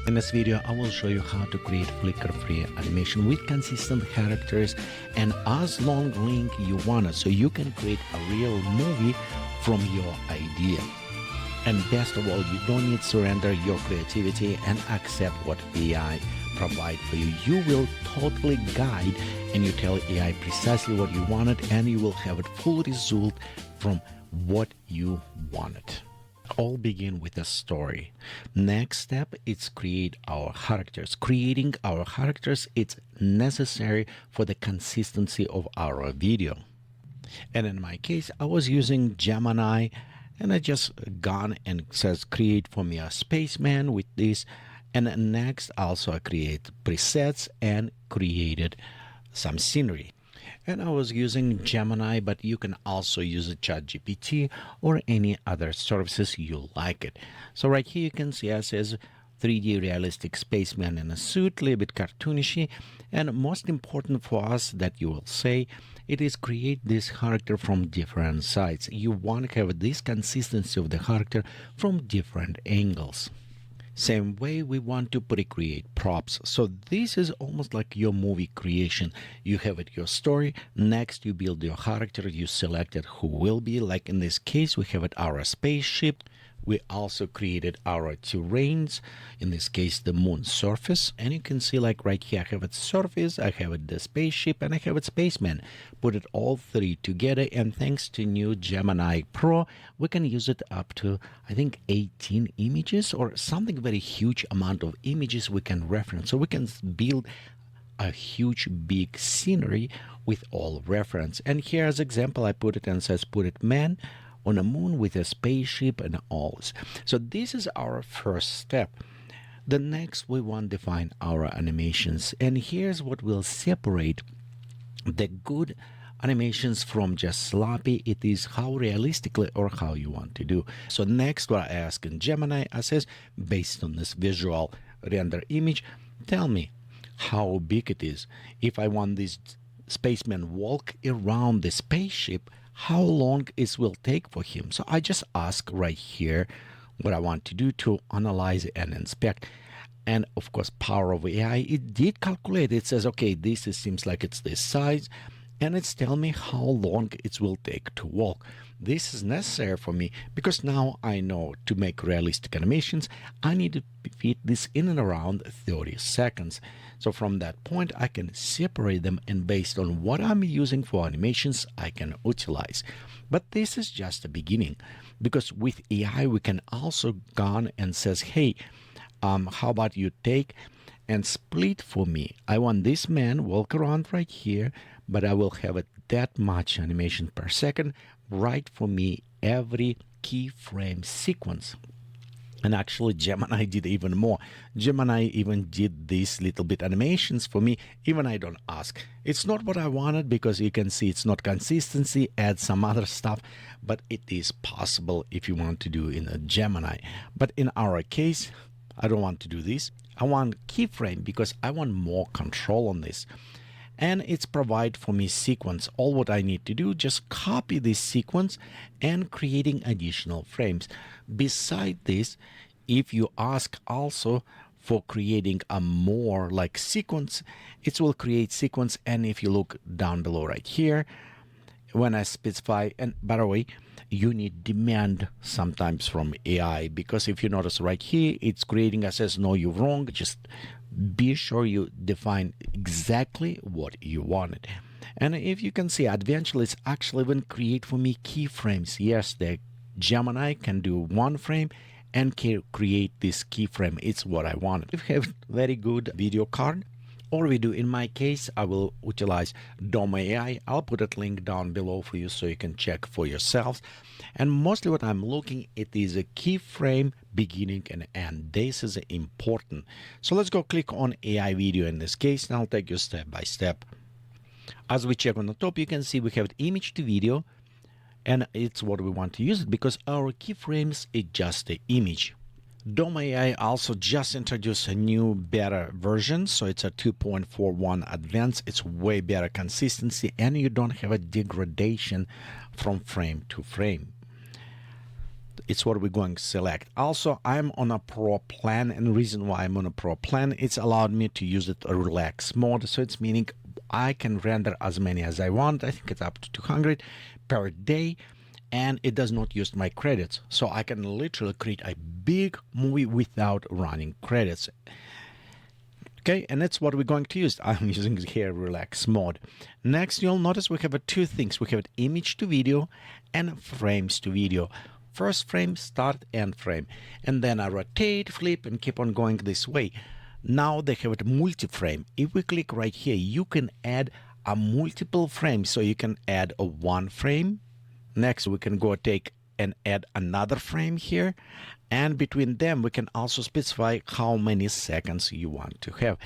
In this video, I will show you how to create flicker-free animation with consistent characters and as long length you want it, so you can create a real movie from your idea. And best of all, you don't need to surrender your creativity and accept what AI provide for you. You will totally guide and you tell AI precisely what you wanted, and you will have a full result from what you wanted. All begin with a story. Next step is create our characters. Creating our characters is necessary for the consistency of our video. And in my case, I was using Gemini, and I just gone and says create for me a spaceman with this. And next also I create presets and created some scenery. And I was using Gemini, but you can also use a ChatGPT or any other services you like it. So right here you can see it says 3D realistic spaceman in a suit, a little bit cartoonishy. And most important for us that you will say, it is create this character from different sides. You want to have this consistency of the character from different angles. Same way we want to recreate props. So this is almost like your movie creation. You have it your story. Next you build your character. You selected who will be. Like in this case, we have it our spaceship. We also created our terrains, in this case the moon surface, and you can see like right here I have it surface, I have it the spaceship, and I have it spaceman. Put it all three together, and thanks to new Gemini Pro we can use it up to I think 18 images or something very huge amount of images we can reference, so we can build a huge big scenery with all reference. And here as example I put it and says put it man on a moon with a spaceship and all. So this is our first step. The next we want to define our animations, and here's what will separate the good animations from just sloppy. It is how realistically or how you want to do. So next what I ask in Gemini, I says based on this visual render image, tell me how big it is. If I want this spaceman walk around the spaceship, how long it will take for him. So I just ask right here what I want to do to analyze and inspect. And of course, power of AI, it did calculate. It says, okay, this seems like it's this size, and it's telling me how long it will take to walk. This is necessary for me because now I know to make realistic animations, I need to fit this in and around 30 seconds. So from that point, I can separate them, and based on what I'm using for animations, I can utilize. But this is just the beginning, because with AI, we can also go on and says, hey, how about you take and split for me? I want this man walk around right here, but I will have it that much animation per second, right for me every keyframe sequence. And actually Gemini did even more. Gemini even did these little bit animations for me, even I don't ask. It's not what I wanted because you can see it's not consistency, add some other stuff, but it is possible if you want to do in a Gemini. But in our case, I don't want to do this. I want keyframe because I want more control on this. And it's provide for me sequence. All what I need to do, just copy this sequence and creating additional frames. Beside this, if you ask also for creating a more like sequence, it will create sequence. And if you look down below right here, when I specify, and by the way, you need demand sometimes from AI, because if you notice right here, it's creating a says, no, you're wrong. Just be sure you define exactly what you wanted. And if you can see, eventually it's actually even create for me keyframes. Yes, the Gemini can do one frame and create this keyframe. It's what I wanted. If you have very good video card, or we do in my case, I will utilize DomoAI. I'll put a link down below for you so you can check for yourselves. And mostly what I'm looking, it is a keyframe beginning and end. This is important. So let's go click on AI video in this case, and I'll take you step by step. As we check on the top, you can see we have image to video, and it's what we want to use it because our keyframes is just the image. DomoAI also just introduced a new better version, so it's a 2.41 advanced. It's way better consistency, and you don't have a degradation from frame to frame. It's what we're going to select. Also, I'm on a pro plan, and the reason why I'm on a pro plan, it's allowed me to use it a relax mode. So it's meaning I can render as many as I want. I think it's up to 200 per day, and it does not use my credits. So I can literally create a big movie without running credits. Okay, and that's what we're going to use. I'm using here relax mode. Next, you'll notice we have two things. We have image to video and frames to video. First frame, start, end frame. And then I rotate, flip, and keep on going this way. Now they have a multi-frame. If we click right here, you can add a multiple frame. So you can add a one frame. Next, we can go take and add another frame here. And between them, we can also specify how many seconds you want to have.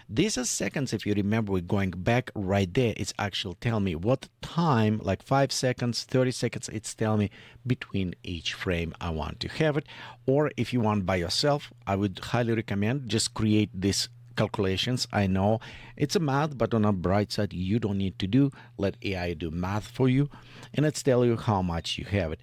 These are seconds. If you remember, we're going back right there. It's actually telling me what time, like 5 seconds, 30 seconds. It's telling me between each frame I want to have it. Or if you want by yourself, I would highly recommend just create this calculations. I know it's a math, but on a bright side, you don't need to do. Let AI do math for you, and it's tell you how much you have it.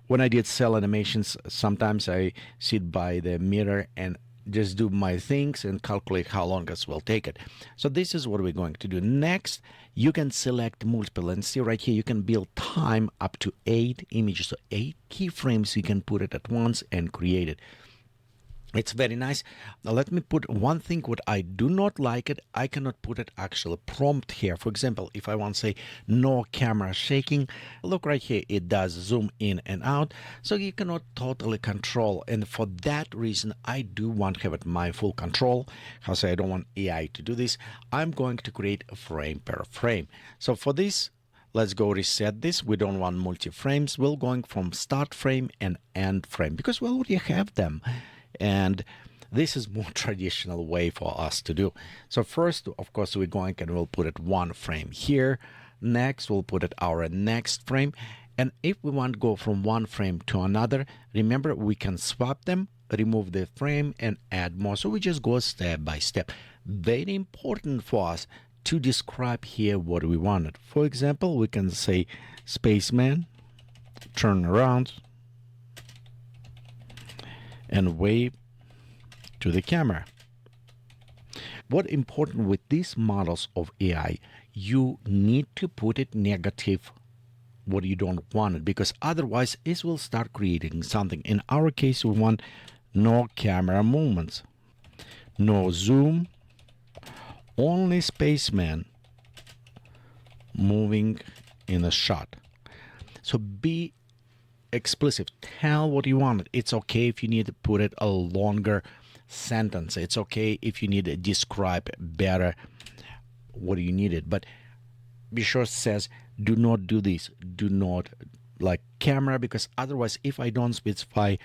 When I did cell animations, sometimes I sit by the mirror and just do my things and calculate how long this will take it. So this is what we're going to do. Next, you can select multiple, and see right here, you can build time up to 8 images. So 8 keyframes, you can put it at once and create it. It's very nice. Now let me put one thing what I do not like it. I cannot put it actual prompt here. For example, if I want to say no camera shaking, look right here, it does zoom in and out. So you cannot totally control. And for that reason, I do want to have it my full control. How say I don't want AI to do this. I'm going to create a frame per frame. So for this, let's go reset this. We don't want multi-frames. We're going from start frame and end frame because we already have them. And this is more traditional way for us to do. So first, of course, we're going and we'll put it one frame here. Next, we'll put it our next frame. And if we want to go from one frame to another, remember, we can swap them, remove the frame, and add more. So we just go step by step. Very important for us to describe here what we wanted. For example, we can say spaceman, turn around, and wave to the camera. What important with these models of AI, you need to put it negative what you don't want it, because otherwise it will start creating something. In our case, we want no camera movements, no zoom, only spaceman moving in a shot. So be explicit. Tell what you want. It's okay if you need to put it a longer sentence. It's okay if you need to describe better what you needed. But be sure it says, do not do this. Do not like camera, because otherwise, if I don't specify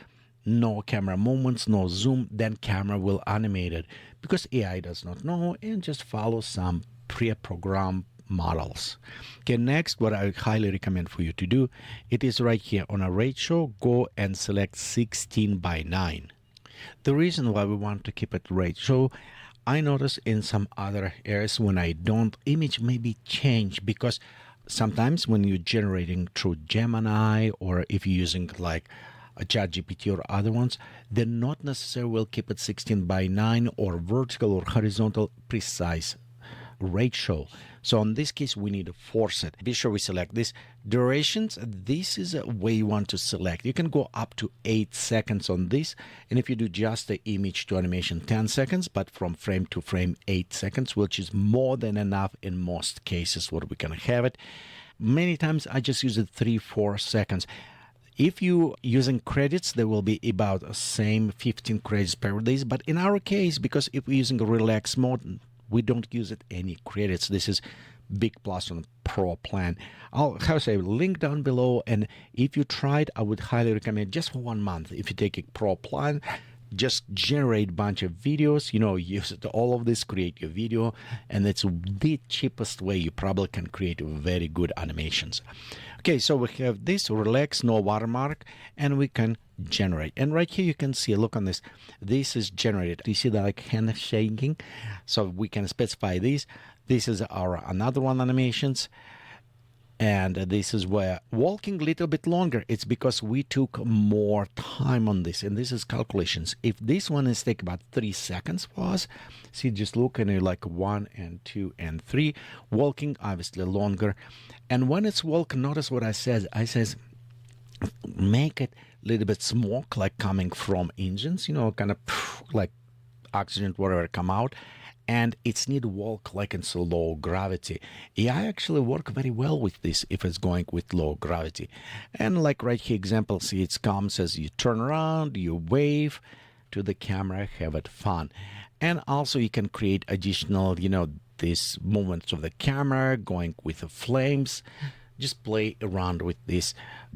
no camera movements, no zoom, then camera will animate it, because AI does not know and just follow some pre-programmed models. Okay, next, what I highly recommend for you to do, it is right here on a ratio, go and select 16:9. The reason why we want to keep it ratio, I notice in some other areas when I don't, image maybe change, because sometimes when you're generating through Gemini, or if you're using like a ChatGPT or other ones, they're not necessarily will keep it 16:9 or vertical or horizontal precise ratio. So in this case, we need to force it. Be sure we select this. Durations, this is a way you want to select. You can go up to 8 seconds on this. And if you do just the image to animation, 10 seconds, but from frame to frame, 8 seconds, which is more than enough in most cases what we can have it. Many times I just use it 3-4 seconds. If you using credits, there will be about the same 15 credits per day. But in our case, because if we're using a relax mode, we don't use it any credits. This is big plus on pro plan. I'll link down below, and if you tried, I would highly recommend just for 1 month. If you take a pro plan, just generate a bunch of videos, use it, all of this, create your video, and it's the cheapest way you probably can create very good animations. Okay, so we have this relax, no watermark, and we can generate. And right here you can see, look on this, this is generated. You see the like hand shaking? So we can specify this. This is our another one animations. And this is where walking a little bit longer, it's because we took more time on this. And this is calculations. If this one is take about 3 seconds for us, see, just look at it like 1 and 2 and 3. Walking, obviously longer. And when it's walk, notice what I says. I says, make it a little bit smoke, like coming from engines, kind of like oxygen, whatever come out. And it's need to walk like in so low gravity. AI actually work very well with this if it's going with low gravity. And like right here example, see, it comes as you turn around, you wave to the camera, have it fun. And also you can create additional, these movements of the camera going with the flames. Just play around with these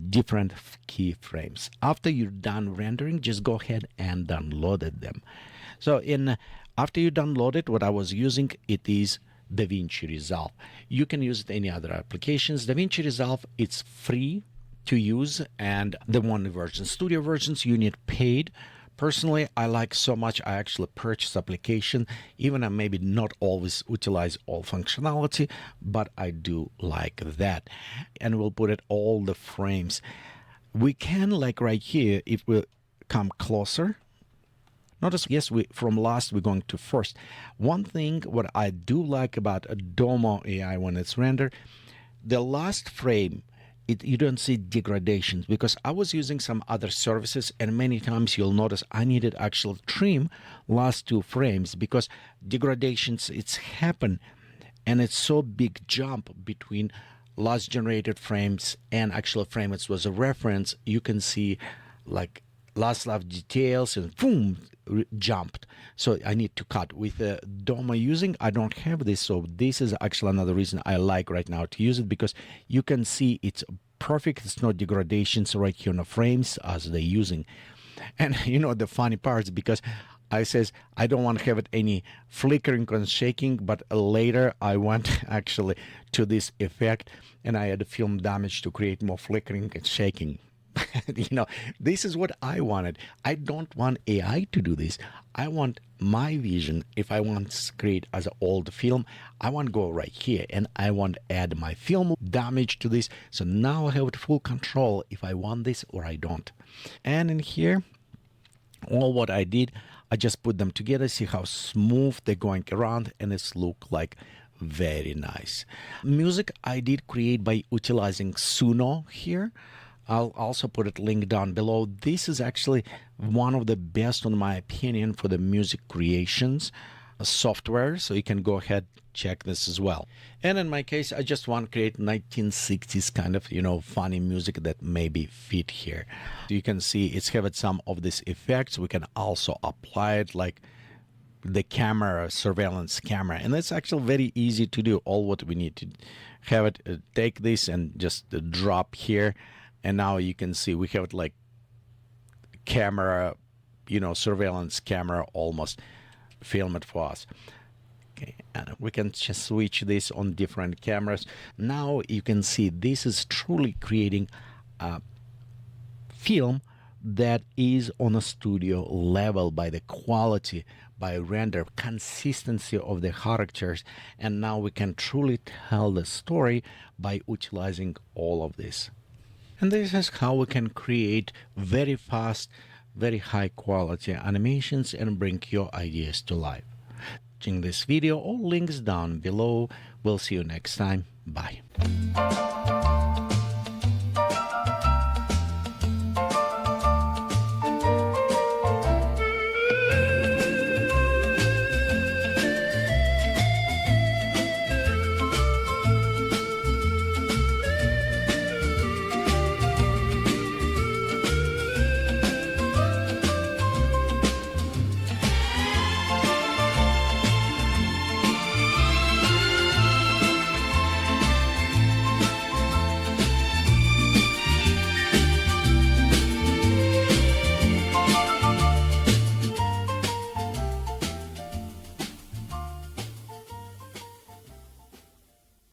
different keyframes. After you're done rendering, just go ahead and download them. So after you download it, what I was using, it is DaVinci Resolve. You can use it any other applications. DaVinci Resolve, it's free to use, and the one version. Studio versions, you need paid. Personally, I like so much, I actually purchase application, even I maybe not always utilize all functionality, but I do like that. And we'll put it all the frames. We can, like right here, if we come closer, notice, yes, from last, we're going to first. One thing, what I do like about a DomoAI when it's rendered, the last frame, you don't see degradations, because I was using some other services, and many times you'll notice I needed actual trim last 2 frames, because degradations, it's happen, and it's so big jump between last generated frames and actual frame it was a reference. You can see like last details and boom, jumped. So I need to cut. With the Domo using, I don't have this, so this is actually another reason I like right now to use it, because you can see it's perfect. It's no degradations right here on the frames as they're using. And the funny part is, because I says I don't want to have it any flickering and shaking, but later I went actually to this effect, and I had film damage to create more flickering and shaking. This is what I wanted. I don't want AI to do this. I want my vision. If I want to create as an old film, I want to go right here, and I want to add my film damage to this. So now I have full control if I want this or I don't. And in here, all what I did, I just put them together, see how smooth they're going around, and it's look like very nice. Music I did create by utilizing Suno here. I'll also put a link down below. This is actually one of the best, in my opinion, for the music creations software. So you can go ahead, check this as well. And in my case, I just want to create 1960s kind of, funny music that maybe fit here. You can see it's having some of these effects. We can also apply it like the camera, surveillance camera. And that's actually very easy to do. All what we need to have it, take this and just drop here. And now you can see we have it like camera, surveillance camera almost film it for us. Okay, and we can just switch this on different cameras. Now you can see this is truly creating a film that is on a studio level by the quality, by render, consistency of the characters. And now we can truly tell the story by utilizing all of this. And this is how we can create very fast, very high quality animations and bring your ideas to life. Watching this video, all links down below. We'll see you next time. Bye.